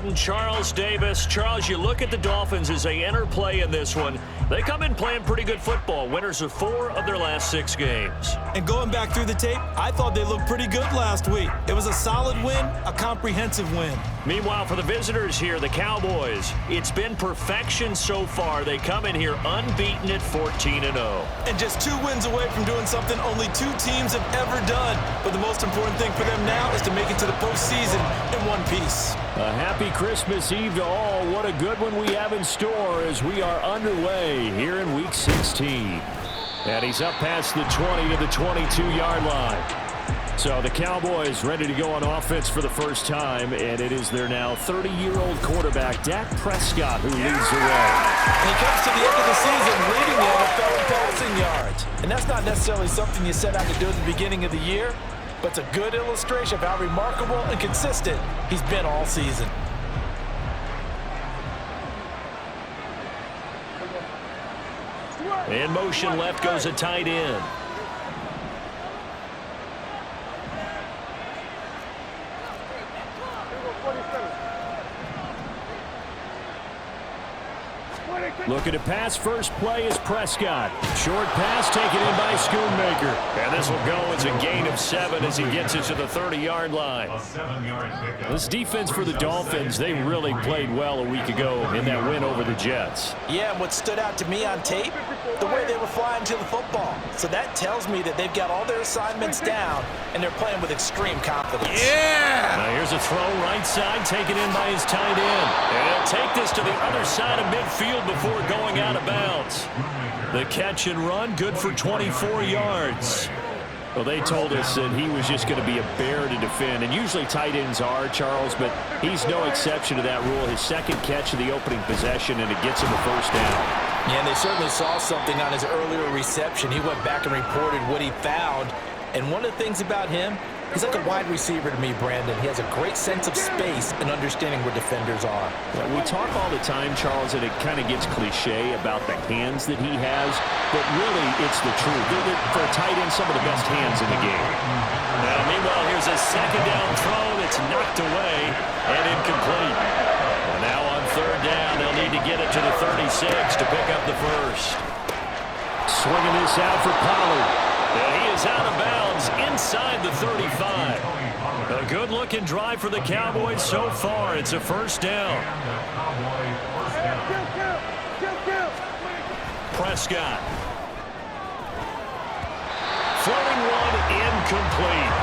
All-Madden, Charles Davis. Charles, you look at the Dolphins as they enter play in this one. They come in playing pretty good football. Winners of 4 of their last 6 games. And going back through the tape, I thought they looked pretty good last week. It was a solid win, a comprehensive win. Meanwhile, for the visitors here, the Cowboys, it's been perfection so far. They come in here unbeaten at 14-0. And just 2 wins away from doing something only 2 teams have ever done. But the most important thing for them now is to make it to the postseason in one piece. A happy Christmas Eve to all. What a good one we have in store as we are underway here in Week 16. And he's up past the 20 to the 22-yard line. So the Cowboys ready to go on offense for the first time, and it is their now 30-year-old quarterback, Dak Prescott, who leads the way. And he comes to the end of the season leading the NFL in passing yards. And that's not necessarily something you set out to do at the beginning of the year, but it's a good illustration of how remarkable and consistent he's been all season. In motion left goes a tight end. Looking to pass first play is Prescott. Short pass taken in by Schoonmaker. And this will go as a gain of 7 as he gets it to the 30-yard line. This defense for the Dolphins, they really played well a week ago in that win over the Jets. Yeah, and what stood out to me on tape, the way they were flying to the football. So that tells me that they've got all their assignments down, and they're playing with extreme confidence. Yeah! Now here's a throw right side taken in by his tight end. And he'll take this to the other side of midfield before going out of bounds. The catch and run, good for 24 yards. Well, they told us that he was just going to be a bear to defend, and usually tight ends are, Charles, but he's no exception to that rule. His second catch of the opening possession, and it gets him a first down. Yeah, and they certainly saw something on his earlier reception. He went back and reported what he found, and one of the things about him, he's like a wide receiver to me, Brandon. He has a great sense of space and understanding where defenders are. Well, we talk all the time, Charles, and it kind of gets cliche about the hands that he has, but really it's the truth. They're, for a tight end, some of the best hands in the game. Now, meanwhile, here's a second down throw that's knocked away and incomplete. And now on third down, they'll need to get it to the 36 to pick up the first. Swinging this out for Pollard. And he is out of bounds inside the 35. A good-looking drive for the Cowboys so far. It's a first down. Prescott. Floating one, incomplete.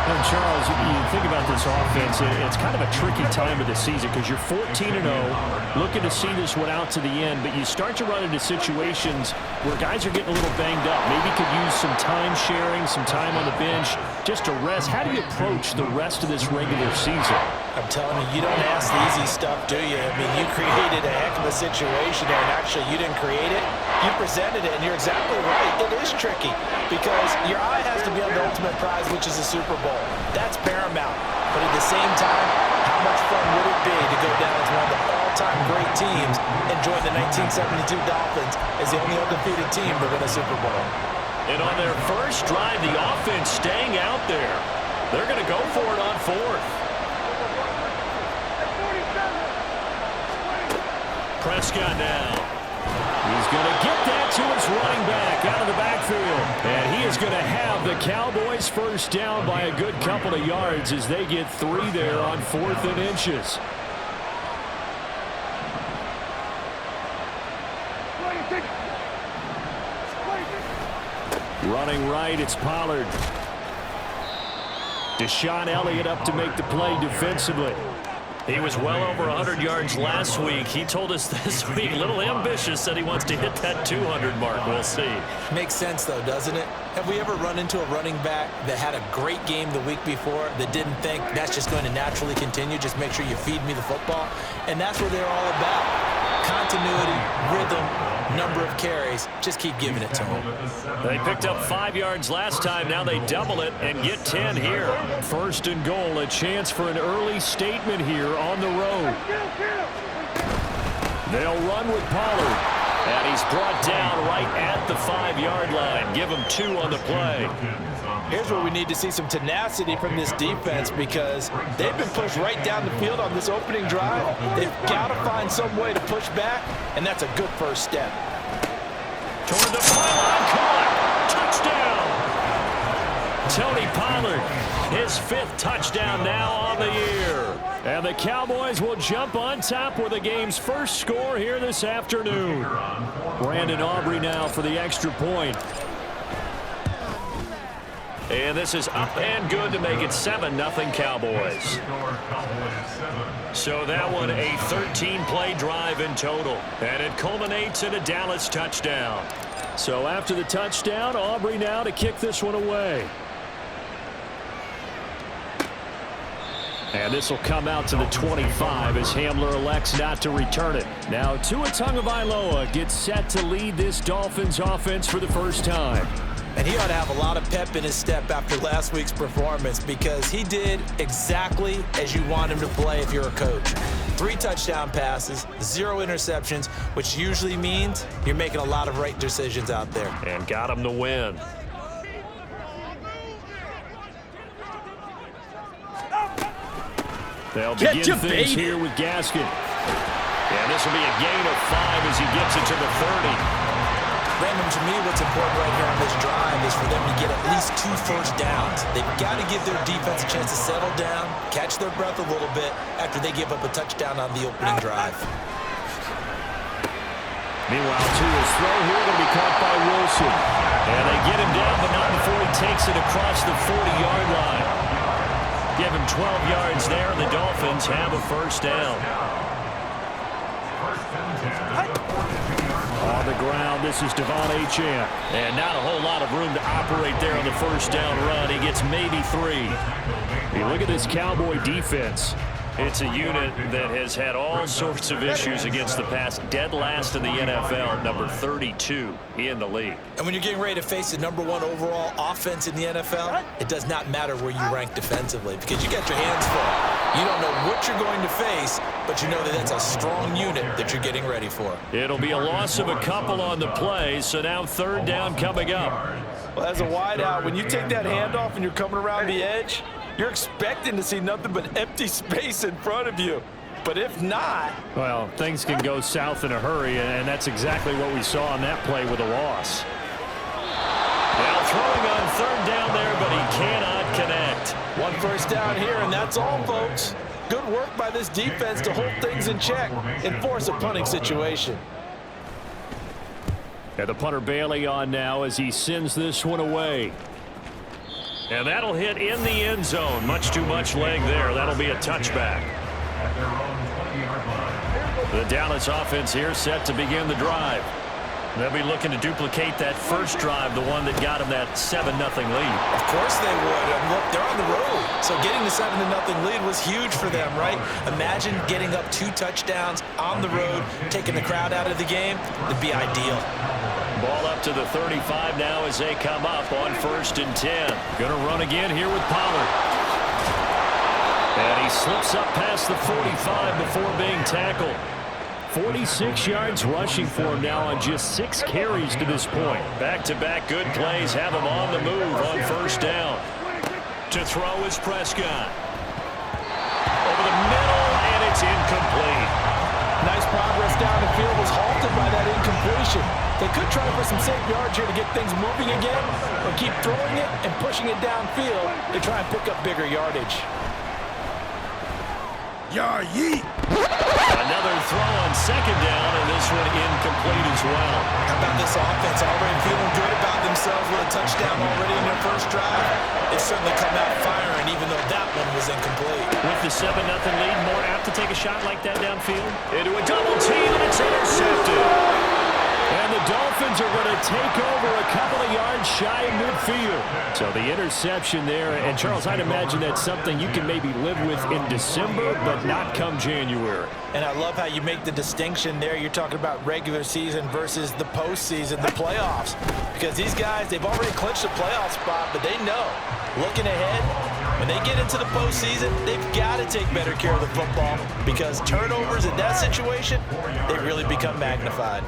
And Charles, you think about this offense, it's kind of a tricky time of the season because you're 14-0, looking to see this one out to the end, but you start to run into situations where guys are getting a little banged up. Maybe could use some time sharing, some time on the bench just to rest. How do you approach the rest of this regular season? I'm telling you, you don't ask the easy stuff, do you? I mean, you created a heck of a situation there, and actually you didn't create it. You presented it, and you're exactly right. It is tricky because your eye has to be on the ultimate prize, which is the Super Bowl. That's paramount. But at the same time, how much fun would it be to go down as one of the all-time great teams and join the 1972 Dolphins as the only undefeated team to win a Super Bowl? And on their first drive, the offense staying out there. They're going to go for it on fourth. Prescott now. He's going to get that to his running back out of the backfield. And he is going to have the Cowboys first down by a good couple of yards as they get 3 there on 4th and inches. Running right, it's Pollard. Deshaun Elliott up to make the play defensively. He was well over 100 yards last week. He told us this week, a little ambitious, said he wants to hit that 200 mark. We'll see. Makes sense, though, doesn't it? Have we ever run into a running back that had a great game the week before that didn't think that's just going to naturally continue? Just make sure you feed me the football. And that's what they're all about. Continuity, rhythm, number of carries. Just keep giving it to them. They picked up 5 yards last time. Now they double it and get 10 here. First and goal, a chance for an early statement here on the road. They'll run with Pollard. And he's brought down right at the 5-yard line. Give him 2 on the play. Here's where we need to see some tenacity from this defense because they've been pushed right down the field on this opening drive. They've got to find some way to push back, and that's a good first step. Toward the pylon, caught. Touchdown. Tony Pollard, his 5th touchdown now on the year. And the Cowboys will jump on top with the game's first score here this afternoon. Brandon Aubrey now for the extra point. And this is up and good to make it 7-0 Cowboys. So that one a 13-play drive in total. And it culminates in a Dallas touchdown. So after the touchdown, Aubrey now to kick this one away. And this will come out to the 25 as Hamler elects not to return it. Now Tua Tagovailoa gets set to lead this Dolphins offense for the first time. And he ought to have a lot of pep in his step after last week's performance because he did exactly as you want him to play if you're a coach. 3 touchdown passes, 0 interceptions, which usually means you're making a lot of right decisions out there. And got him to win. They'll begin things here with Gaskin. And this will be a gain of 5 as he gets it to the 30. Brandon, to me, what's important right here on this drive is for them to get at least 2 first downs. They've got to give their defense a chance to settle down, catch their breath a little bit after they give up a touchdown on the opening drive. Meanwhile, Tua's throw here going to be caught by Wilson. And they get him down, but not before he takes it across the 40-yard line. Give him 12 yards there, and the Dolphins have a first down. On the ground, this is Devon Achane. And not a whole lot of room to operate there on the first down run. He gets maybe 3. You look at this Cowboy defense. It's a unit that has had all sorts of issues against the pass. Dead last in the NFL, number 32 in the league. And when you're getting ready to face the #1 overall offense in the NFL, it does not matter where you rank defensively because you got your hands full. You don't know what you're going to face, but you know that that's a strong unit that you're getting ready for. It'll be a loss of a couple on the play, so now 3rd down coming up. Well, as a wideout, when you take that handoff and you're coming around the edge, you're expecting to see nothing but empty space in front of you. But if not... Well, things can go south in a hurry, and that's exactly what we saw on that play with a loss. Now throwing on 3rd down there, but he cannot connect. 1 first down here, and that's all, folks. Good work by this defense to hold things in check and force a punting situation. And the punter Bailey on now as he sends this one away. And that'll hit in the end zone. Much too much leg there. That'll be a touchback. The Dallas offense here set to begin the drive. They'll be looking to duplicate that first drive, the one that got them that 7-0 lead. Of course they would. And look, they're on the road. So getting the 7-0 lead was huge for them, right? Imagine getting up 2 touchdowns on the road, taking the crowd out of the game. It'd be ideal. Ball up to the 35 now as they come up on 1st and 10. Going to run again here with Pollard. And he slips up past the 45 before being tackled. 46 yards rushing for him now on just 6 carries to this point. Back-to-back good plays have him on the move on 1st down. To throw is Prescott. Over the middle, and it's incomplete. Nice progress down the field was halted by that incompletion. They could try for some safe yards here to get things moving again, or keep throwing it and pushing it downfield to try and pick up bigger yardage. Yeet! Another throw on 2nd down, and this one incomplete as well. How about this offense already feeling good about themselves with a touchdown already in their first drive? They certainly come out firing, even though that one was incomplete. With the 7-0 lead, more apt to take a shot like that downfield. Into a double team, and it's intercepted. And the Dolphins are going to take over a couple of yards shy of midfield. So the interception there, and Charles, I'd imagine that's something you can maybe live with in December, but not come January. And I love how you make the distinction there. You're talking about regular season versus the postseason, the playoffs. Because these guys, they've already clinched a playoff spot, but they know, looking ahead, when they get into the postseason, they've got to take better care of the football because turnovers in that situation, they really become magnified.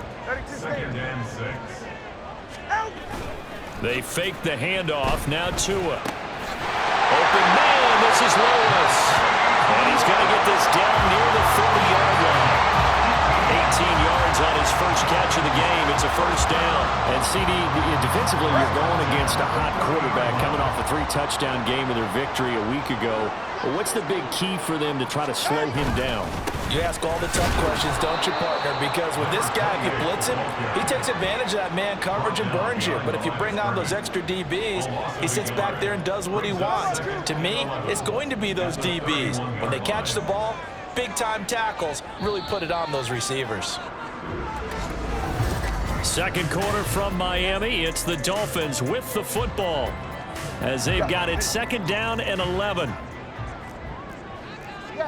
They fake the handoff. Now Tua. Open man. This is Lewis. And he's going to get this down near the 40-yard line. 18 yards on his first catch of the game. It's a first down. And CD, defensively, you're going against a hot quarterback coming off a 3-touchdown game in their victory a week ago. What's the big key for them to try to slow him down? You ask all the tough questions, don't you, partner? Because with this guy, if you blitz him, he takes advantage of that man coverage and burns you. But if you bring on those extra DBs, he sits back there and does what he wants. To me, it's going to be those DBs. When they catch the ball, big-time tackles really put it on those receivers. Second quarter from Miami. It's the Dolphins with the football as they've got it second down and 11.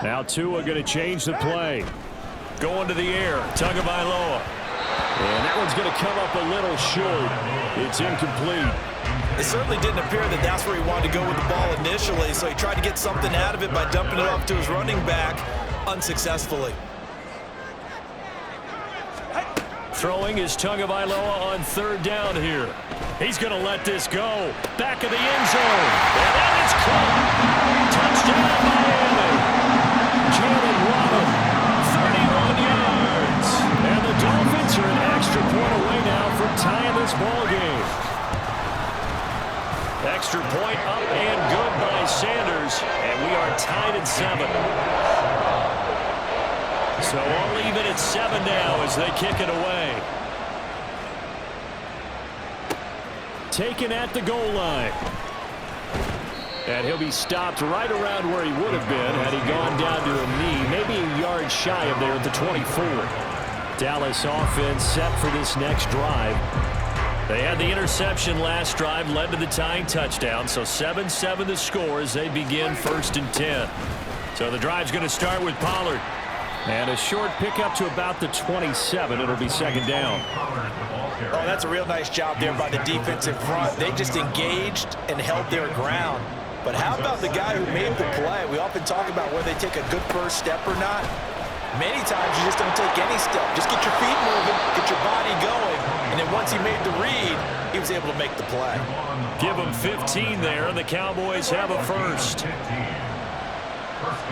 Now Tua going to change the play. Going to the air. Tagovailoa. And that one's going to come up a little short. It's incomplete. It certainly didn't appear that that's where he wanted to go with the ball initially, so he tried to get something out of it by dumping it off to his running back unsuccessfully. Throwing is Tagovailoa on third down here. He's going to let this go. Back of the end zone. And that is caught. Touchdown Miami. Jalen Waddle, 31 yards. And the Dolphins are an extra point away now from tying this ball game. Extra point up and good by Sanders. And we are tied at 7. So all even at 7 now as they kick it away. Taken at the goal line. And he'll be stopped right around where he would have been had he gone down to a knee, maybe a yard shy of there at the 24. Dallas offense set for this next drive. They had the interception last drive, led to the tying touchdown, so 7-7 the score as they begin first and 10. So the drive's going to start with Pollard. And a short pickup to about the 27. It'll be second down. Oh, that's a real nice job there by the defensive front. They just engaged and held their ground. But how about the guy who made the play? We often talk about whether they take a good first step or not. Many times you just don't take any step. Just get your feet moving, get your body going, and then once he made the read, he was able to make the play. Give him 15 there, and the Cowboys have a first. First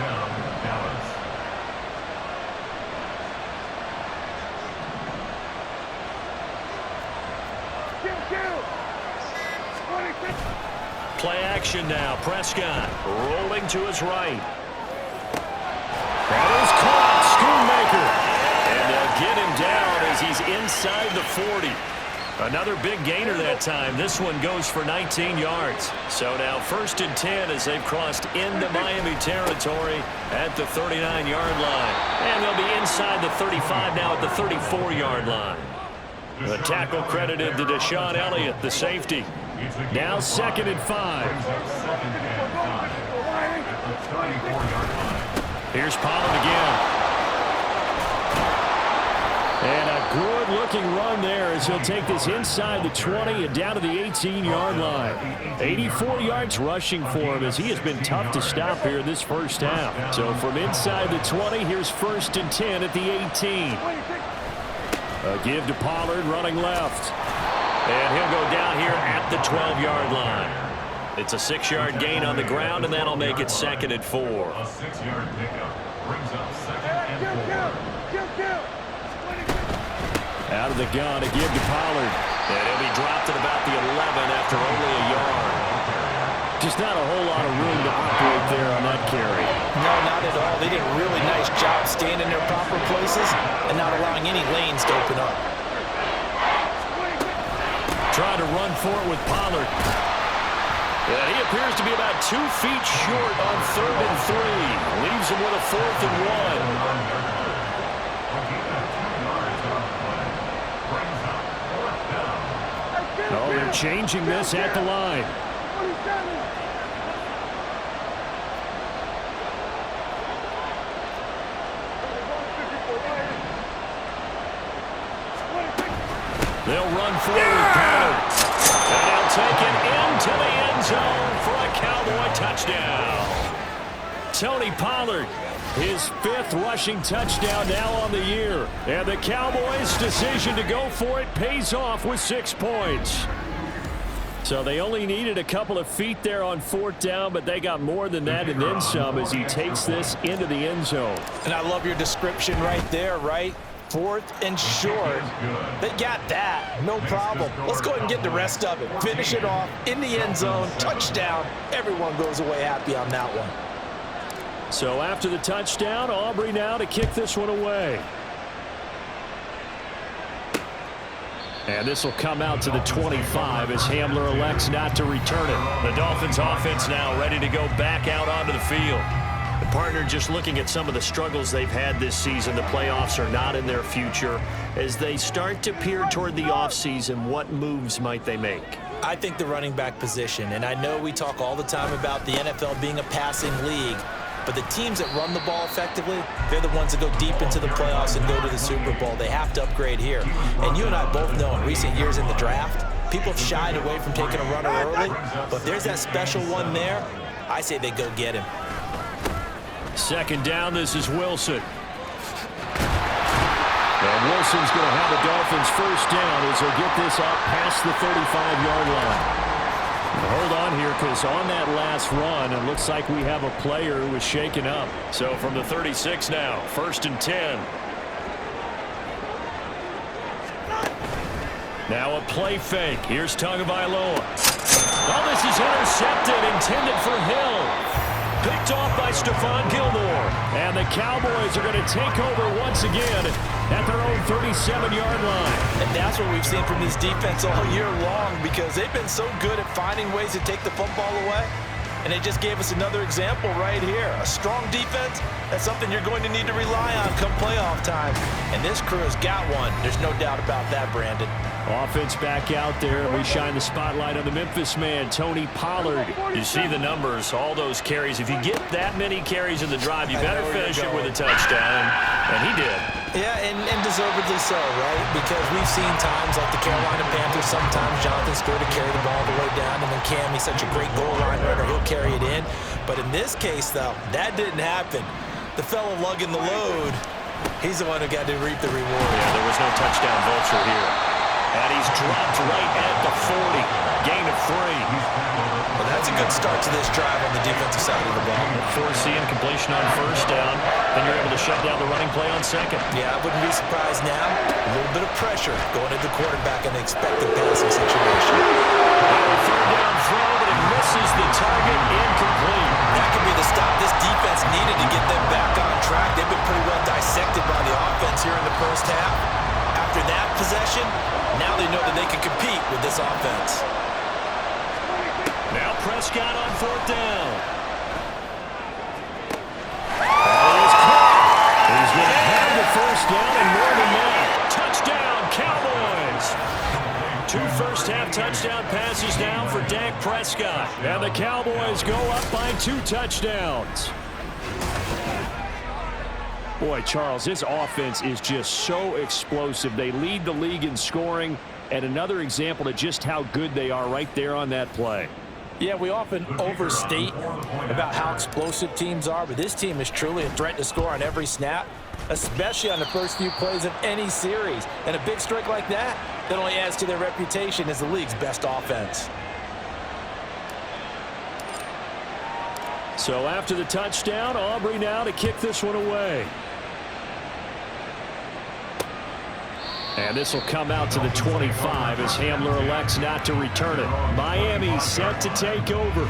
down, Dallas. Play action now. Prescott rolling to his right. That is caught. Schoonmaker. And they'll get him down as he's inside the 40. Another big gainer that time. This one goes for 19 yards. So now first and 10 as they've crossed into Miami territory at the 39-yard line. And they'll be inside the 35 now at the 34-yard line. The tackle credited to Deshaun Elliott, the safety. Now second and 5. Here's Pollard again. And a good-looking run there as he'll take this inside the 20 and down to the 18-yard line. 84 yards rushing for him as he has been tough to stop here in this first half. So from inside the 20, here's first and 10 at the 18. A give to Pollard running left. And he'll go down here at the 12-yard line. It's a 6-yard gain on the ground, and that'll make it second and 4. A 6-yard pickup brings up second and 4. Out of the gun, a give to Pollard. And he'll be dropped at about the 11 after only a yard. Just not a whole lot of room to operate there on that carry. No, not at all. They did a really nice job staying in their proper places and not allowing any lanes to open up. Trying to run for it with Pollard. And he appears to be about 2 feet short on third and 3. Leaves him with a fourth and 1. Oh, they're changing this at the line. They'll run forward with Pollard. And they'll take it into the end zone for a Cowboy touchdown. Tony Pollard, his 5th rushing touchdown now on the year. And the Cowboys' decision to go for it pays off with 6 points. So they only needed a couple of feet there on 4th down, but they got more than that and then some as he takes this into the end zone. And I love your description right there, right? 4th and short. They got that. No problem. Let's go ahead and get the rest of it. Finish it off in the end zone. Touchdown. Everyone goes away happy on that one. So after the touchdown, Aubrey now to kick this one away. And this will come out to the 25 as Hamler elects not to return it. The Dolphins offense now ready to go back out onto the field. The partner just looking at some of the struggles they've had this season. The playoffs are not in their future. As they start to peer toward the offseason, what moves might they make? I think the running back position, and I know we talk all the time about the NFL being a passing league, but the teams that run the ball effectively, they're the ones that go deep into the playoffs and go to the Super Bowl. They have to upgrade here. And you and I both know in recent years in the draft, people have shied away from taking a runner early, but if there's that special one there, I say they go get him. 2nd down, this is Wilson. And Wilson's going to have the Dolphins 1st down as he'll get this up past the 35-yard line. Hold on here, because on that last run, it looks like we have a player who was shaken up. So from the 36 now, 1st and 10. Now a play fake. Here's Tagovailoa. Oh, this is intercepted, intended for Hill. Picked off by Stephon Gilmore. And the Cowboys are going to take over once again at their own 37-yard line. And that's what we've seen from this defense all year long, because they've been so good at finding ways to take the football away. And they just gave us another example right here. A strong defense, that's something you're going to need to rely on come playoff time. And this crew has got one. There's no doubt about that, Brandon. Offense back out there, and we shine the spotlight on the Memphis man, Tony Pollard. You see the numbers, all those carries. If you get that many carries in the drive, you better finish it with a touchdown. And he did. Yeah, and deservedly so, right? Because we've seen times like the Carolina Panthers, sometimes Jonathan Stewart to carry the ball all the way down, and then Cam, he's such a great goal line runner, he'll carry it in. But in this case, though, that didn't happen. The fellow lugging the load, he's the one who got to reap the reward. Yeah, there was no touchdown vulture here. And he's dropped right at the 40. Gain of 3. Well, that's a good start to this drive on the defensive side of the ball. Forcing completion on 1st down. Then you're able to shut down the running play on 2nd. Yeah, I wouldn't be surprised now. A little bit of pressure going into the quarterback in an expected passing situation. 3rd down throw, but it misses the target. Incomplete. That could be the stop this defense needed to get them back on track. They've been pretty well dissected by the offense here in the 1st half. After that possession, now they know that they can compete with this offense. Now Prescott on 4th down. And he's caught. He's going to have the 1st down and more than that. Touchdown, Cowboys. 2 first-half touchdown passes now for Dak Prescott. And the Cowboys go up by 2 touchdowns. Boy, Charles, this offense is just so explosive. They lead the league in scoring, and another example of just how good they are right there on that play. Yeah, we often overstate about how explosive teams are, but this team is truly a threat to score on every snap, especially on the first few plays of any series. And a big strike like that only adds to their reputation as the league's best offense. So after the touchdown, Aubrey now to kick this one away. And this will come out to the 25 as Hamler elects not to return it. Miami set to take over.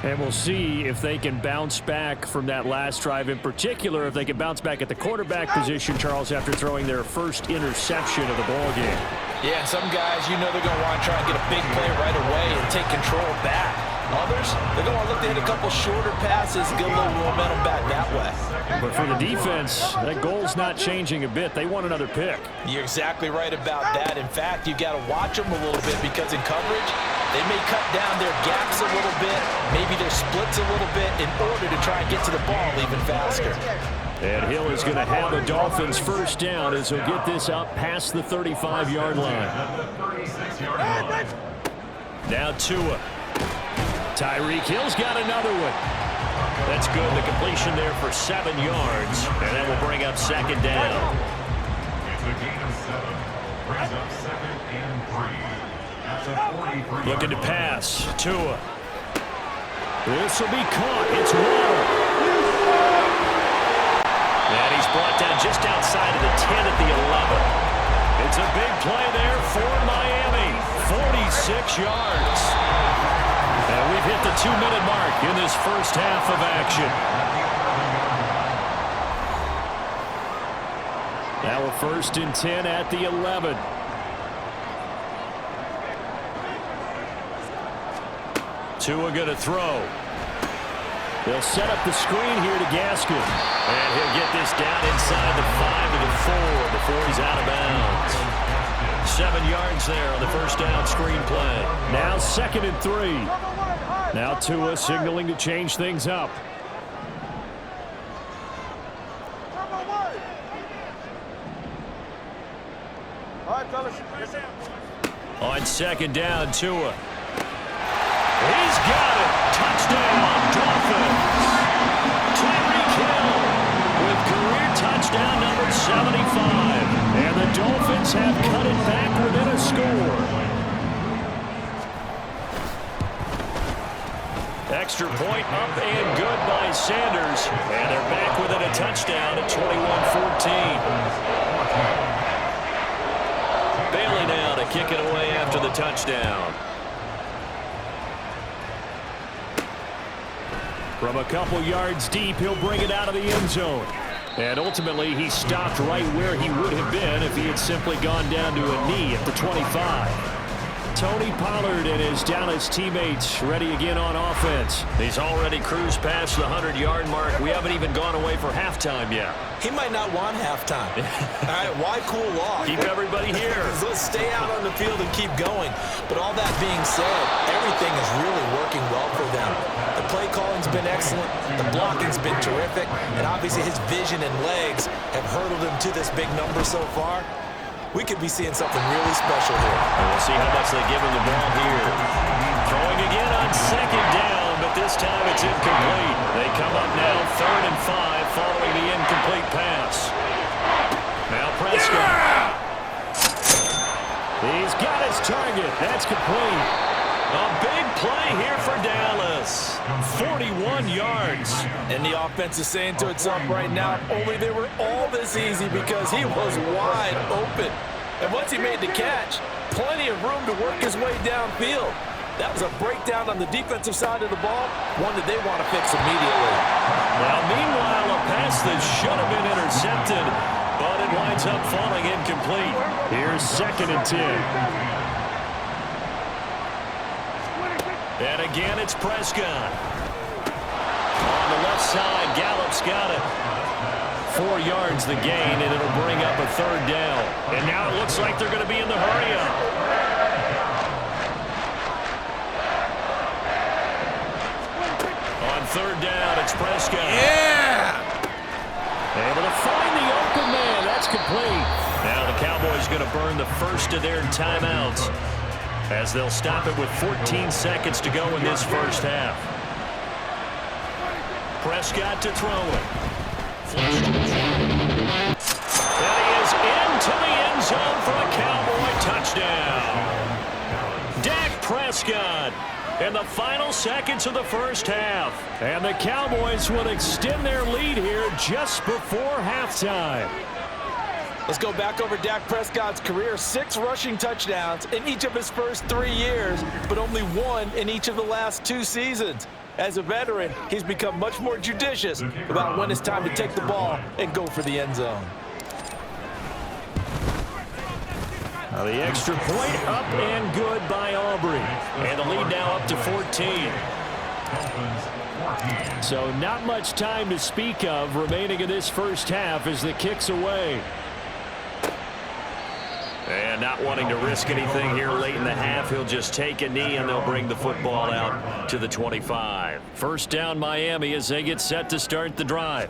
And we'll see if they can bounce back from that last drive, in particular if they can bounce back at the quarterback position, Charles, after throwing their first interception of the ballgame. Yeah, and some guys, you know they're going to want to try and get a big play right away and take control back. Others, they're going to want to look to hit a couple shorter passes, get a little momentum back that way. But for the defense, that goal's not changing a bit. They want another pick. You're exactly right about that. In fact, you got to watch them a little bit because in coverage, they may cut down their gaps a little bit, maybe their splits a little bit in order to try and get to the ball even faster. And Hill is going to have the Dolphins 1st down as he'll get this up past the 35-yard line. Now Tua. Tyreek Hill's got another one. That's good. The completion there for 7 yards. And that will bring up 2nd down. It's a gain of 7. Brings up 2nd and 3. Looking to pass. Tua. This will be caught. It's Waddle. And he's brought down just outside of the 10 at the 11. It's a big play there for Miami. 46 yards. And we've hit the 2-minute mark in this first half of action. Now a 1st and 10 at the 11. Tua going to throw. They'll set up the screen here to Gaskin. And he'll get this down inside the 5 to the 4 before he's out of bounds. 7 yards there on the first down screen play. Now 2nd and 3. Now Tua signaling to change things up. On 2nd down, Tua. He's got it. Touchdown, Dolphins. Tyreek Hill with career touchdown number 75. And the Dolphins have cut it back within a score. Extra point up and good by Sanders. And they're back within a touchdown at 21-14. Bailey now to kick it away after the touchdown. From a couple yards deep, he'll bring it out of the end zone. And ultimately, he stopped right where he would have been if he had simply gone down to a knee at the 25. Tony Pollard and his Dallas teammates ready again on offense. He's already cruised past the 100-yard mark. We haven't even gone away for halftime yet. He might not want halftime. All right, why cool off? Keep everybody here. Let's stay out on the field and keep going. But all that being said, everything is really working well for them. The play calling's been excellent. The blocking's been terrific. And obviously his vision and legs have hurdled him to this big number so far. We could be seeing something really special here. And we'll see how much they give him the ball here. Throwing again on 2nd down, but this time it's incomplete. They come up now 3rd and 5 following the incomplete pass. Now Prescott. He's got his target. That's complete. A big play here for Dallas. 41 yards. And the offense is saying to itself right now, only they were all this easy because he was wide open. And once he made the catch, plenty of room to work his way downfield. That was a breakdown on the defensive side of the ball, one that they want to fix immediately. Now, meanwhile, a pass that should have been intercepted, but it winds up falling incomplete. Here's 2nd and 10. And again, it's Prescott. On the left side, Gallup's got it. 4 yards the gain, and it'll bring up a 3rd down. And now it looks like they're going to be in the hurry-up. On 3rd down, it's Prescott. Yeah! Able to find the open man. That's complete. Now the Cowboys going to burn the first of their timeouts, as they'll stop it with 14 seconds to go in this first half. Prescott to throw it. And he is into the end zone for a Cowboy touchdown. Dak Prescott in the final seconds of the first half. And the Cowboys will extend their lead here just before halftime. Let's go back over Dak Prescott's career. 6 rushing touchdowns in each of his first 3 years, but only 1 in each of the last 2 seasons. As a veteran, he's become much more judicious about when it's time to take the ball and go for the end zone. Now the extra point up and good by Aubrey. And the lead now up to 14. So not much time to speak of remaining in this first half as the kick's away. And not wanting to risk anything here late in the half, he'll just take a knee and they'll bring the football out to the 25. First down Miami as they get set to start the drive.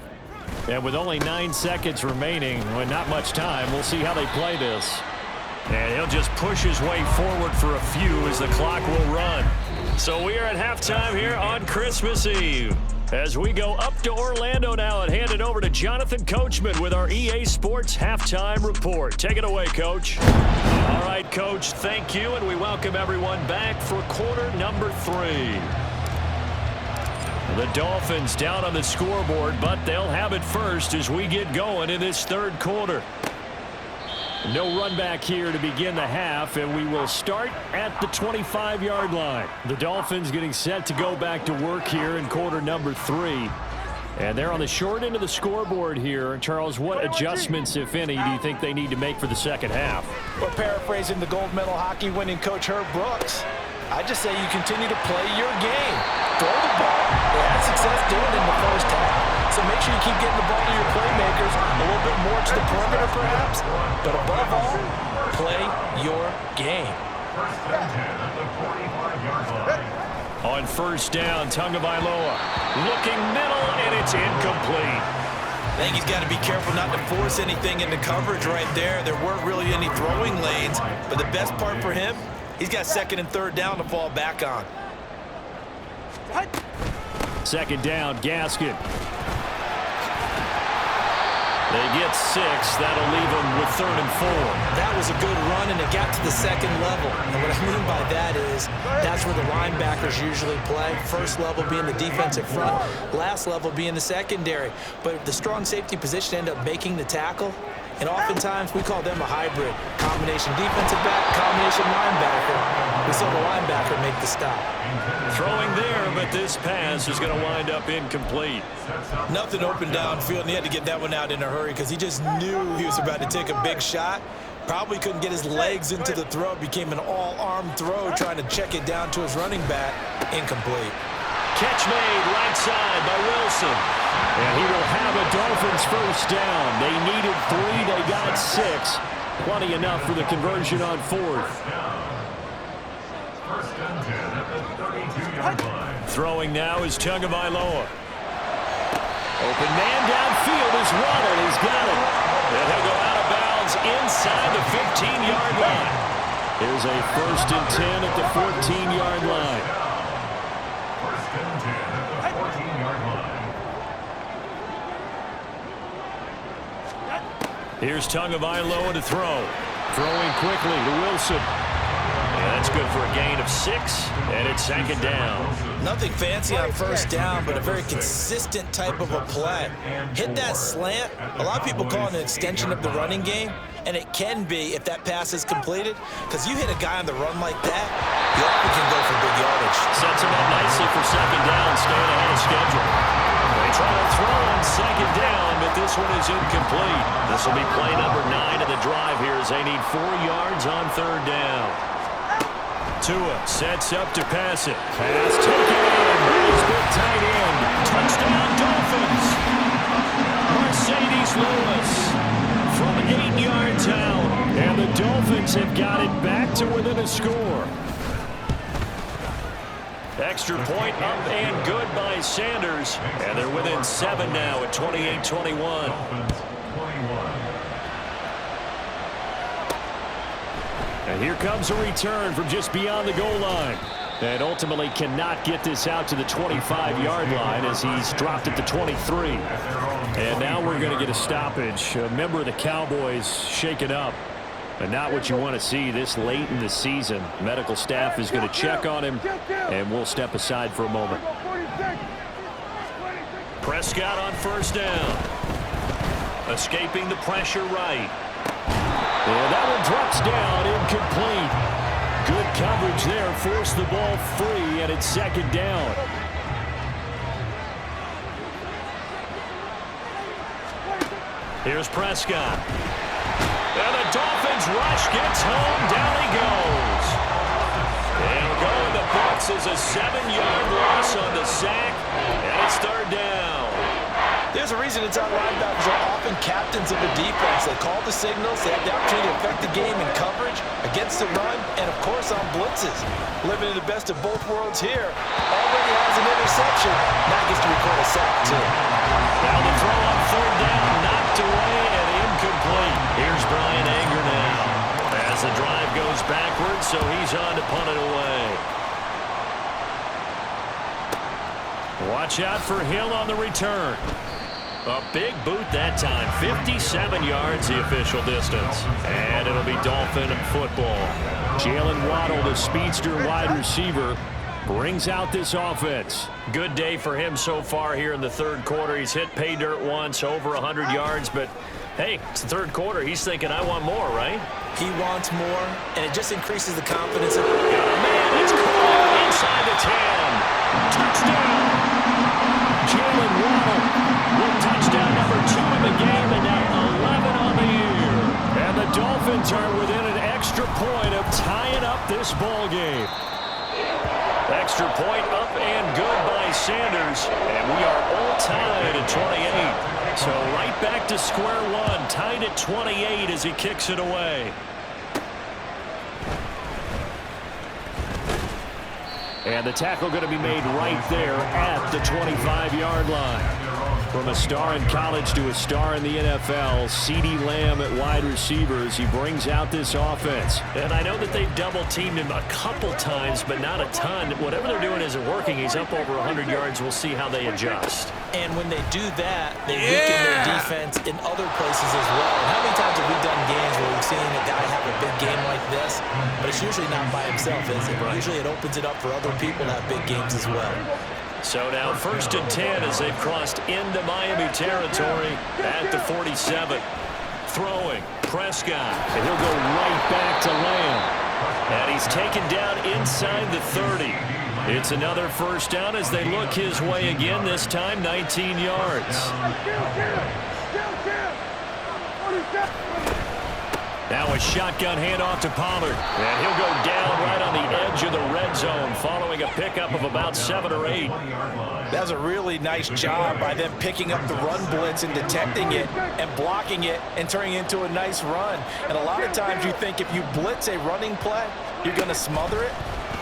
And with only 9 seconds remaining, with not much time, we'll see how they play this. And he'll just push his way forward for a few as the clock will run. So we are at halftime here on Christmas Eve. As we go up to Orlando now and hand it over to Jonathan Coachman with our EA Sports Halftime Report. Take it away, Coach. All right, Coach, thank you, and we welcome everyone back for quarter number 3. The Dolphins down on the scoreboard, but they'll have it first as we get going in this third quarter. No run back here to begin the half, and we will start at the 25-yard line. The Dolphins getting set to go back to work here in quarter number 3. And they're on the short end of the scoreboard here. Charles, what adjustments, if any, do you think they need to make for the second half? Well, paraphrasing the gold medal hockey winning coach Herb Brooks, I just say you continue to play your game. Throw the ball. They had success doing it in the first half. So make sure you keep getting the ball to your playmakers, a little bit more to the perimeter perhaps. But above all, play your game. On first down, Tagovailoa looking middle, and it's incomplete. I think he's got to be careful not to force anything into coverage right there. There weren't really any throwing lanes. But the best part for him, he's got second and third down to fall back on. Second down, Gaskin. They get 6. That'll leave them with 3rd and 4. That was a good run, and it got to the second level. And what I mean by that is that's where the linebackers usually play. First level being the defensive front, last level being the secondary. But the strong safety position ended up making the tackle. And oftentimes we call them a hybrid. Combination defensive back, combination linebacker. We saw the linebacker make the stop. Throwing there, but this pass is going to wind up incomplete. Nothing open downfield, and he had to get that one out in a hurry because he just knew he was about to take a big shot. Probably couldn't get his legs into the throw. Became an all-arm throw trying to check it down to his running back. Incomplete. Catch made right side by Wilson. And he will have a Dolphins first down. They needed 3. They got 6. Plenty enough for the conversion on 4th. Throwing now is Tagovailoa. Open man downfield is Waddle. He's got it. And he'll go out of bounds inside the 15-yard line. Here's a 1st and 10 at the 14-yard line. Here's Tagovailoa to throw. Throwing quickly to Wilson. And that's good for a gain of 6, and it's second down. Nothing fancy on first down, but a very consistent type of a play. Hit that slant. A lot of people call it an extension of the running game, and it can be if that pass is completed, because you hit a guy on the run like that, you often can go for big yardage. Sets him up nicely for second down, staying ahead of schedule. They try to throw on second down, but this one is incomplete. This will be play number 9 of the drive here as they need 4 yards on third down. Tua sets up to pass it. Pass taken in. He's big tight end. Touchdown Dolphins. Mercedes Lewis from 8 yards out. And the Dolphins have got it back to within a score. Extra point up and good by Sanders. And they're within 7 now at 28-21. And here comes a return from just beyond the goal line. And ultimately cannot get this out to the 25-yard line as he's dropped it to 23. And now we're going to get a stoppage. A member of the Cowboys shaken up. And not what you want to see this late in the season. Medical staff is going to check on him, and we'll step aside for a moment. Prescott on first down. Escaping the pressure right. And that one drops down, incomplete. Good coverage there, forced the ball free, and it's second down. Here's Prescott. And the Dolphins rush gets home, down he goes. And go in the box is a 7-yard loss on the sack, and it's third down. There's a reason inside linebackers are often captains of a defense. They call the signals. They have the opportunity to affect the game in coverage, against the run, and, of course, on blitzes. Living in the best of both worlds here. Already has an interception. Now gets to record a sack, too. Now the throw on third down, knocked away and incomplete. Here's Brian Anger now. As the drive goes backwards, so he's on to punt it away. Watch out for Hill on the return. A big boot that time. 57 yards, the official distance. And it'll be Dolphin football. Jalen Waddle, the speedster wide receiver, brings out this offense. Good day for him so far here in the third quarter. He's hit pay dirt once, over 100 yards, but hey, it's the third quarter. He's thinking, I want more, right? He wants more, and it just increases the confidence. Man, it's caught inside the 10. Touchdown. Jalen Waddle with touchdown number 2 in the game, and now 11 on the year. And the Dolphins are within an extra point of tying up this ball game. Extra point up and good by Sanders, and we are all tied at 28. So right back to square one, tied at 28 as he kicks it away. And the tackle going to be made right there at the 25-yard line. From a star in college to a star in the NFL, CeeDee Lamb at wide receivers. He brings out this offense. And I know that they've double-teamed him a couple times, but not a ton. Whatever they're doing isn't working. He's up over 100 yards. We'll see how they adjust. And when they do that, they weaken their defense in other places as well. And how many times have we done games where we've seen a guy have a big game like this, but it's usually not by himself, is it? Right. Usually it opens it up for other people to have big games as well. So now 1st and 10 as they've crossed into Miami territory at the 47. Throwing, Prescott, and he'll go right back to Lamb. And he's taken down inside the 30. It's another first down as they look his way again, this time 19 yards. Now a shotgun handoff to Pollard. And he'll go down right on the edge of the red zone following a pickup of about 7 or 8. That was a really nice job by them picking up the run blitz and detecting it and blocking it and turning it into a nice run. And a lot of times you think if you blitz a running play, you're going to smother it.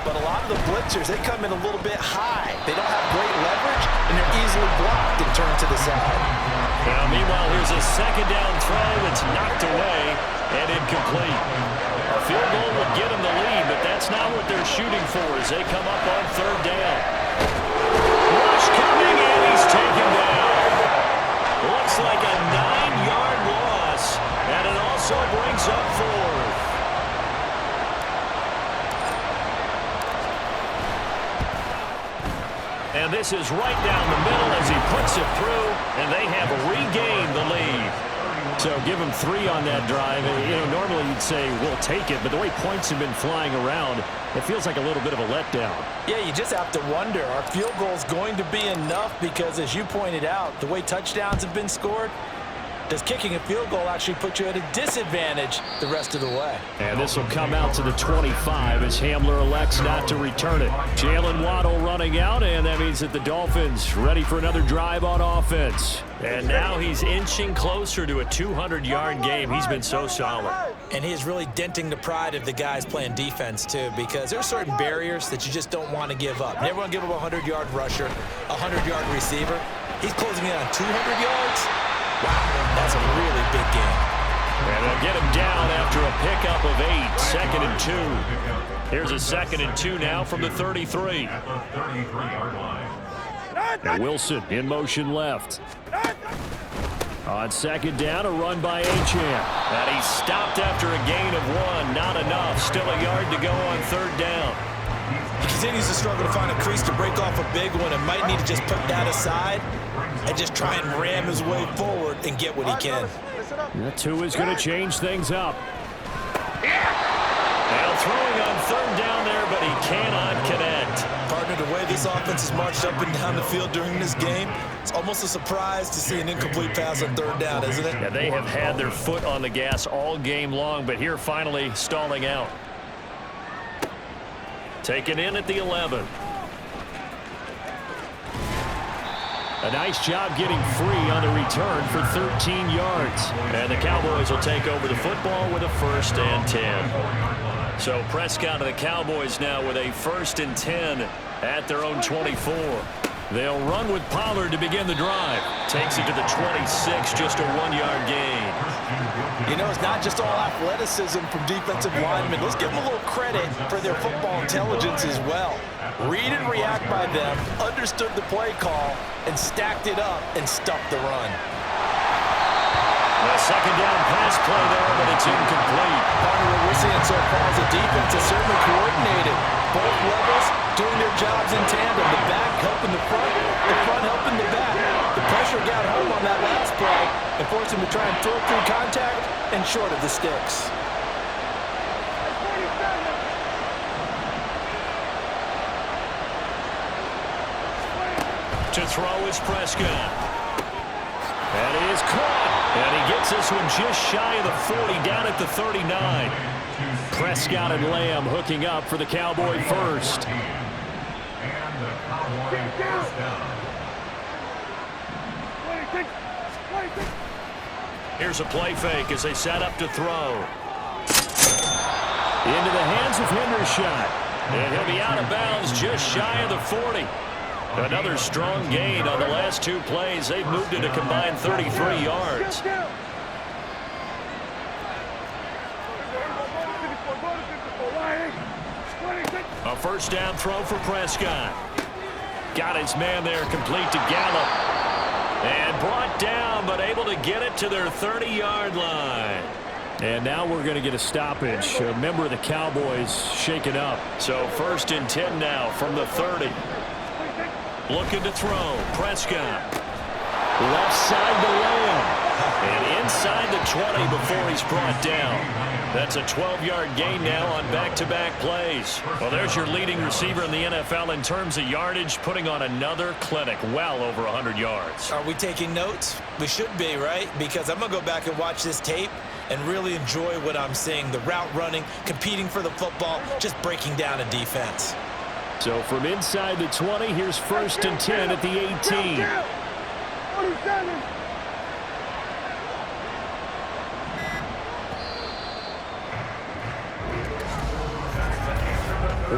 But a lot of the blitzers, they come in a little bit high. They don't have great leverage, and they're easily blocked and turned to the side. Now, meanwhile, here's a second down throw that's knocked away and incomplete. A field goal would get them the lead, but that's not what they're shooting for as they come up on 3rd down. Rush coming, and he's taken down. Looks like a 9-yard loss, and it also brings up 4th. And this is right down the middle as he puts it through, and they have regained the lead. So give him 3 on that drive. You know, normally you'd say, we'll take it, but the way points have been flying around, it feels like a little bit of a letdown. Yeah, you just have to wonder, are field goals going to be enough? Because as you pointed out, the way touchdowns have been scored, does kicking a field goal actually put you at a disadvantage the rest of the way? And this will come out to the 25 as Hamler elects not to return it. Jalen Waddle running out, and that means that the Dolphins ready for another drive on offense. And now he's inching closer to a 200-yard game. He's been so solid. And he is really denting the pride of the guys playing defense, too, because there are certain barriers that you just don't want to give up. You never want to give up a 100-yard rusher, a 100-yard receiver. He's closing in on 200 yards. Wow, that's a really big game. And they'll get him down after a pickup of 8, 2nd and 2. Here's a 2nd and 2 now from the 33. And Wilson in motion left. On 2nd down, a run by Achane. And he's stopped after a gain of 1. Not enough. Still a yard to go on 3rd down. He continues to struggle to find a crease to break off a big one and might need to just put that aside and just try and ram his way forward and get what he can. That 2 is going to change things up. Now throwing on 3rd down there, but he cannot connect. Partner, the way this offense has marched up and down the field during this game, it's almost a surprise to see an incomplete pass on 3rd down, isn't it? Yeah, they have had their foot on the gas all game long, but here finally stalling out. Taken in at the 11. A nice job getting free on the return for 13 yards. And the Cowboys will take over the football with a 1st and 10. So Prescott and the Cowboys now with a 1st and 10 at their own 24. They'll run with Pollard to begin the drive. Takes it to the 26, just a 1-yard gain. You know, it's not just all athleticism from defensive linemen. Let's give them a little credit for their football intelligence as well. Read and react by them, understood the play call, and stacked it up and stuffed the run. A second down pass play there, but it's incomplete. Partner, what we're seeing so far is the defense is certainly coordinated. Both levels doing their jobs in tandem. The back helping the front helping the back. The pressure got home on that last play and forced him to try and throw through contact and short of the sticks. To throw is Prescott. That is caught. And he gets this one just shy of the 40, down at the 39. Prescott and Lamb hooking up for the Cowboy first. And the Cowboy first down. Here's a play fake as they set up to throw. Into the hands of Hendershot. And he'll be out of bounds just shy of the 40. Another strong gain on the last two plays. They've moved it a combined 33 yards. A first down throw for Prescott. Got his man there, complete to Gallup. And brought down, but able to get it to their 30-yard line. And now we're going to get a stoppage. A member of the Cowboys shaken up. So first and 10 now from the 30. Looking to throw. Prescott. Left side to Lamb. And inside the 20 before he's brought down. That's a 12-yard gain now on back-to-back plays. Well, there's your leading receiver in the NFL in terms of yardage, putting on another clinic, well over 100 yards. Are we taking notes? We should be, right? Because I'm going to go back and watch this tape and really enjoy what I'm seeing. The route running, competing for the football, just breaking down a defense. So from inside the 20, here's first and 10 at the 18.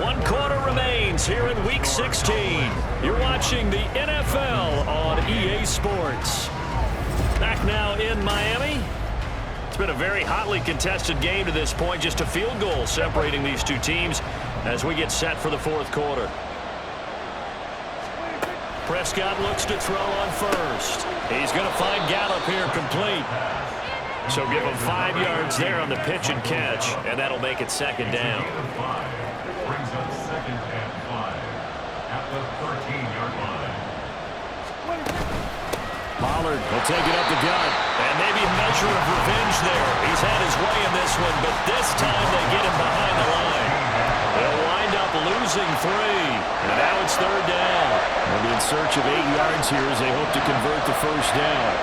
One quarter remains here in Week 16. You're watching the NFL on EA Sports. Back now in Miami. It's been a very hotly contested game to this point. Just a field goal separating these two teams as we get set for the fourth quarter. Prescott looks to throw on first. He's going to find Gallup here complete. So give him 5 yards there on the pitch and catch, and that'll make it second down. Brings up second and 5 at the 13-yard line. Pollard will take it up the gut. And maybe a measure of revenge there. He's had his way in this one, but this time they get him behind the line. They'll wind up losing 3. And now it's third down. They'll be in search of 8 yards here as they hope to convert the first down.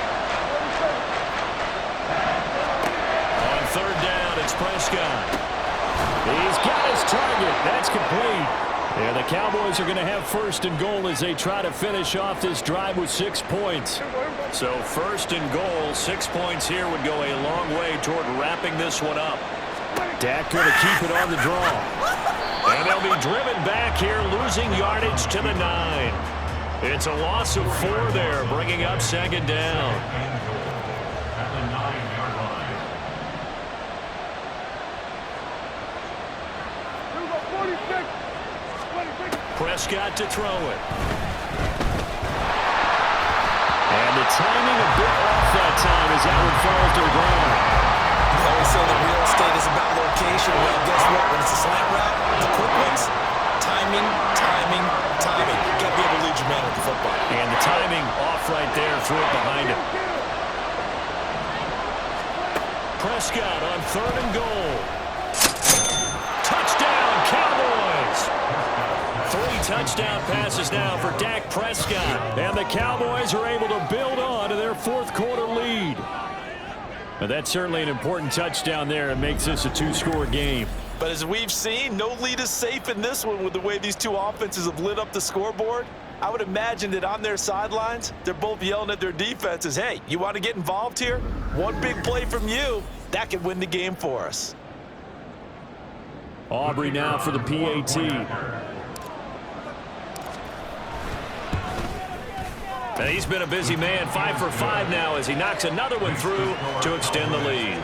On third down, it's Prescott. He's got his target. That's complete. And the Cowboys are going to have first and goal as they try to finish off this drive with 6 points. So first and goal, 6 points here would go a long way toward wrapping this one up. Dak going to keep it on the draw. And they'll be driven back here, losing yardage to the 9. It's a loss of 4 there, bringing up second down. At the 9-yard line. Prescott to throw it. And the timing a bit off that time as that one falls to the ground. They always say that real estate is about location. Well, guess what? When it's a slant route, the quick ones, timing, timing, timing. You got to be able to lead your man with the football. And the timing off right there, threw it behind him. Prescott on third and goal. Touchdown, Cowboys! 3 touchdown passes now for Dak Prescott. And the Cowboys are able to build on to their fourth quarter lead. But that's certainly an important touchdown there. It makes this a 2-score game. But as we've seen, no lead is safe in this one with the way these two offenses have lit up the scoreboard. I would imagine that on their sidelines, they're both yelling at their defenses, hey, you want to get involved here? One big play from you, that could win the game for us. Aubrey now for the PAT. And he's been a busy man, 5 for 5 now as he knocks another one through to extend the lead.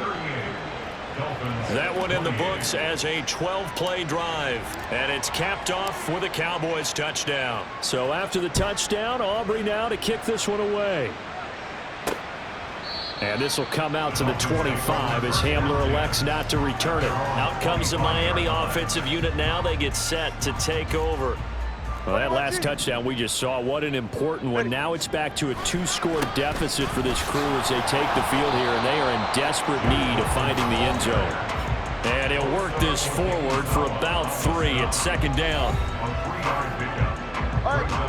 Dolphins That one in the books as a 12-play drive. And it's capped off with a Cowboys touchdown. So after the touchdown, Aubrey now to kick this one away. And this will come out to the 25 as Hamler elects not to return it. Out comes the Miami offensive unit now. They get set to take over. Well, that last touchdown we just saw, what an important one. Now it's back to a 2-score deficit for this crew as they take the field here, and they are in desperate need of finding the end zone. And he'll work this forward for about 3 at second down.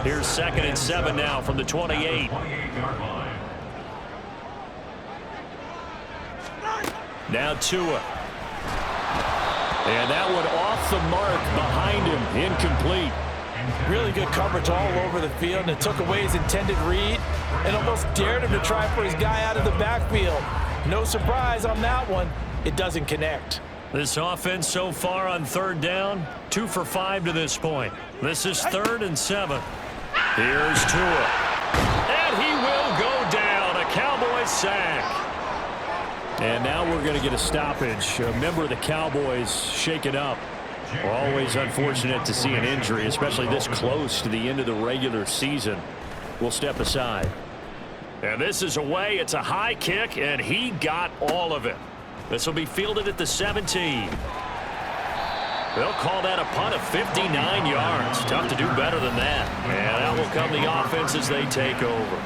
Here's 2nd and 7 now from the 28. Now Tua. And that one off the mark behind him, incomplete. Really good coverage all over the field, and it took away his intended read and almost dared him to try for his guy out of the backfield. No surprise on that one. It doesn't connect. This offense so far on 3rd down, 2 for 5 to this point. This is 3rd and 7. Here's Tua. And he will go down. A Cowboys sack. And now we're going to get a stoppage. A member of the Cowboys shaken up. We're always unfortunate to see an injury, especially this close to the end of the regular season. We'll step aside. And this is away. It's a high kick, and he got all of it. This will be fielded at the 17. They'll call that a punt of 59 yards. Tough to do better than that. And out will come the offense as they take over.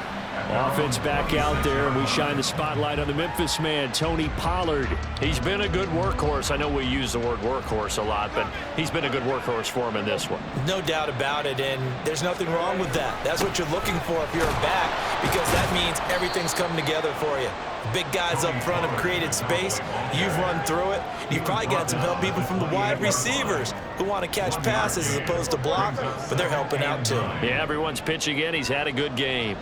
Offense back out there, and we shine the spotlight on the Memphis man, Tony Pollard. He's been a good workhorse. I know we use the word workhorse a lot, but he's been a good workhorse for him in this one. No doubt about it, and there's nothing wrong with that. That's what you're looking for if you're a back, because that means everything's coming together for you. Big guys up front have created space. You've run through it. You've probably got some help even from the wide receivers who want to catch passes as opposed to block, but they're helping out too. Yeah, everyone's pitching in. He's had a good game.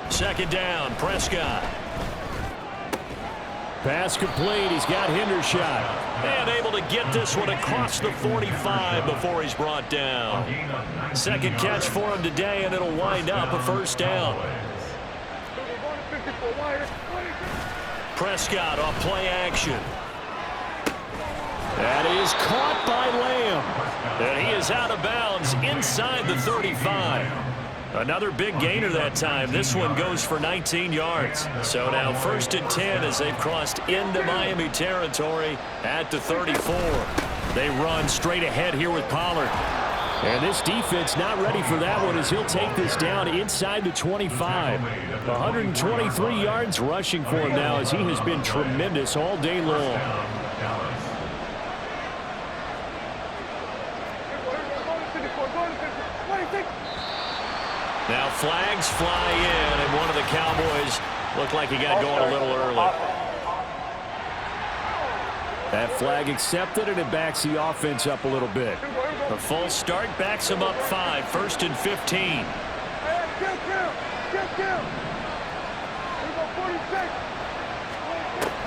2nd down, Prescott. Pass complete. He's got Hendershot. And able to get this one across the 45 before he's brought down. 2nd catch for him today, and it'll wind up a 1st down. Prescott off play action. That is caught by Lamb. And he is out of bounds inside the 35. Another big gainer that time. This one goes for 19 yards. So now 1st and 10 as they've crossed into Miami territory at the 34. They run straight ahead here with Pollard. And this defense not ready for that one as he'll take this down inside the 25. 123 yards rushing for him now as he has been tremendous all day long. Now flags fly in, and one of the Cowboys looked like he got going a little early. That flag accepted, and it backs the offense up a little bit. The full start backs him up 5, 1st and 15.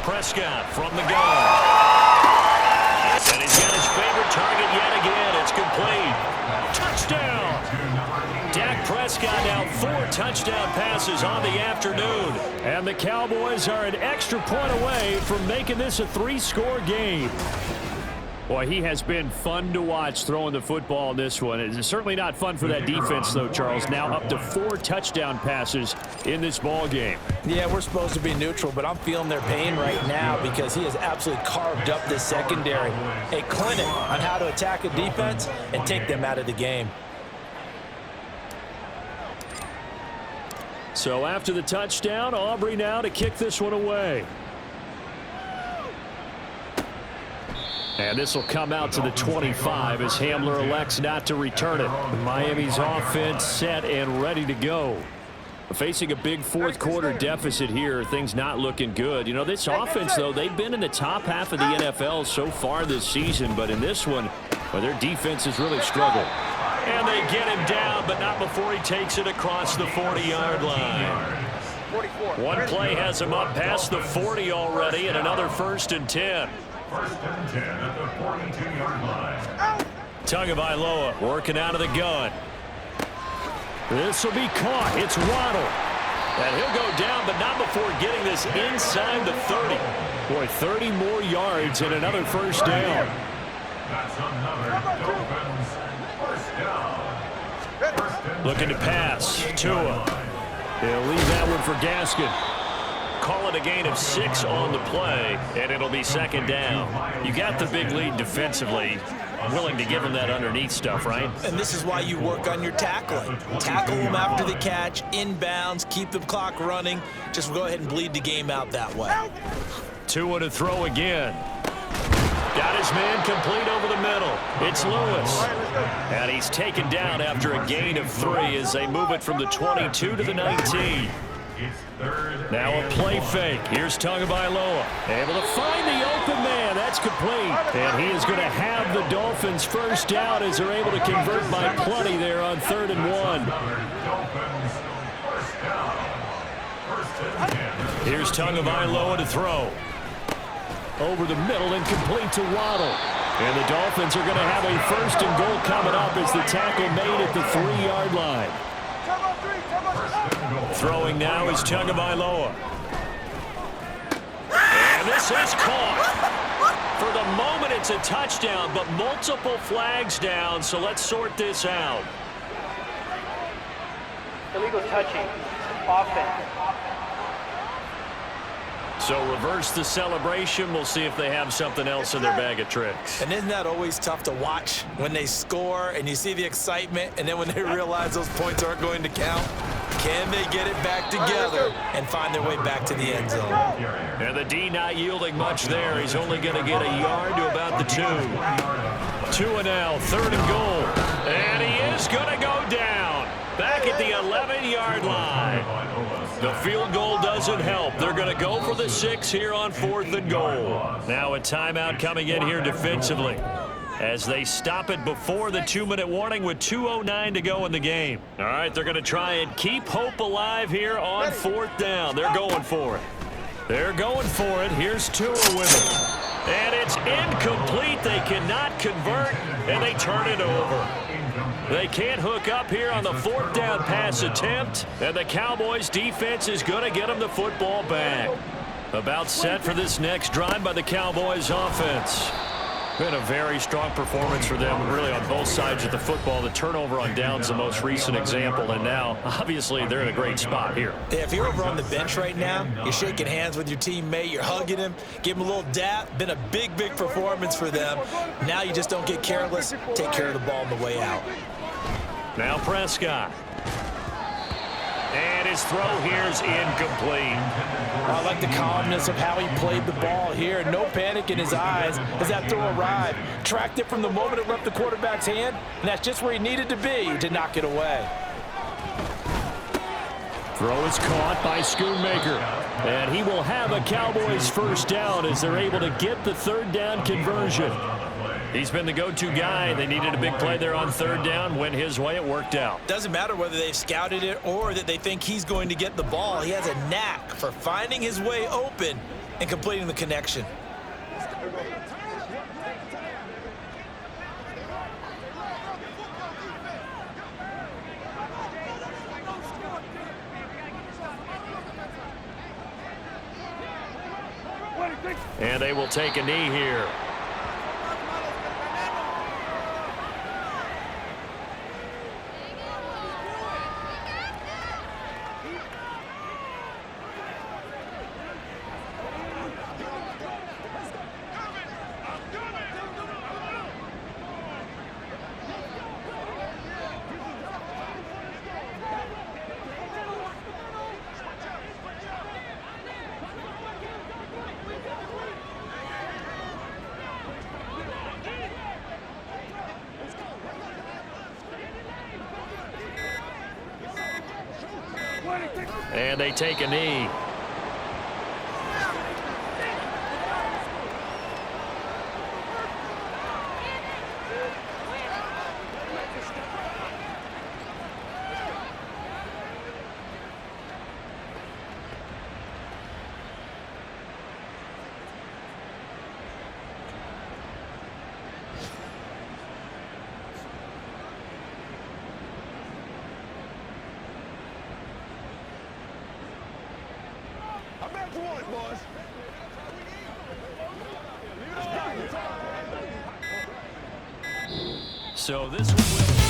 Prescott from the gun. And he's got his favorite target yet again. It's complete. Touchdown. Dak Prescott now 4 touchdown passes on the afternoon. And the Cowboys are an extra point away from making this a 3-score game. Boy, he has been fun to watch throwing the football in this one. It's certainly not fun for that defense, though, Charles. Now up to 4 touchdown passes in this ball game. Yeah, we're supposed to be neutral, but I'm feeling their pain right now because he has absolutely carved up this secondary. A clinic on how to attack a defense and take them out of the game. So after the touchdown, Aubrey now to kick this one away. And this will come out to the 25 as Hamler elects not to return it. Miami's offense set and ready to go. Facing a big 4th quarter deficit here, things not looking good. You know, this offense, though, they've been in the top half of the NFL so far this season, but in this one, well, their defense has really struggled. And they get him down, but not before he takes it across the 40-yard line. One play has him up past the 40 already, and another 1st and 10. 1st and 10 at the 42-yard line. Tagovailoa working out of the gun. This will be caught. It's Waddle. And he'll go down, but not before getting this inside the 30. Boy, 30 more yards and another first down. That's another Dolphins first down. Looking to pass. Tua. He'll leave that one for Gaskin. Call it a gain of 6 on the play, and it'll be second down. You got the big lead defensively. Willing to give them that underneath stuff, right? And this is why you work on your tackling. Tackle them after the catch, inbounds, keep the clock running. Just go ahead and bleed the game out that way. Tua to throw again. Got his man complete over the middle. It's Lewis. And he's taken down after a gain of 3 as they move it from the 22 to the 19. Now a play fake. Here's Tagovailoa. Able to find the open man. That's complete. And he is going to have the Dolphins first down as they're able to convert by plenty there on 3rd and 1. Here's Tagovailoa to throw. Over the middle and complete to Waddle. And the Dolphins are going to have a 1st and goal coming up as the tackle made at the 3-yard line. Throwing now is Tagovailoa. And this is caught. For the moment, it's a touchdown, but multiple flags down, so let's sort this out. Illegal touching. Offense. So reverse the celebration. We'll see if they have something else in their bag of tricks. And isn't that always tough to watch when they score and you see the excitement, and then when they realize those points aren't going to count? Can they get it back together and find their way back to the end zone? And the D not yielding much there. He's only going to get a yard to about the 2. 2 now, 3rd and goal. And he is going to go down. Back at the 11-yard line. The field goal doesn't help. They're going to go for the 6 here on 4th and goal. Now a timeout coming in here defensively as they stop it before the 2-minute warning with 2:09 to go in the game. All right, they're going to try and keep hope alive here on 4th down. They're going for it. They're going for it. Here's Tua with it. And it's incomplete. They cannot convert, and they turn it over. They can't hook up here on the 4th down pass attempt, and the Cowboys defense is going to get them the football back. About set for this next drive by the Cowboys offense. Been a very strong performance for them, really, on both sides of the football. The turnover on downs the most recent example, and now, obviously, they're in a great spot here. Yeah, if you're over on the bench right now, you're shaking hands with your teammate, you're hugging him, give him a little dap. Been a big, big performance for them. Now you just don't get careless. Take care of the ball on the way out. Now Prescott. And his throw here is incomplete. I like the calmness of how he played the ball here. No panic in his eyes as that throw arrived. Tracked it from the moment it left the quarterback's hand, and that's just where he needed to be to knock it away. Throw is caught by Schoonmaker. And he will have a Cowboys first down as they're able to get the 3rd down conversion. He's been the go-to guy. They needed a big play there on 3rd down. Went his way. It worked out. Doesn't matter whether they've scouted it or that they think he's going to get the ball. He has a knack for finding his way open and completing the connection. And they will take a knee here. And they take a knee. So this one will...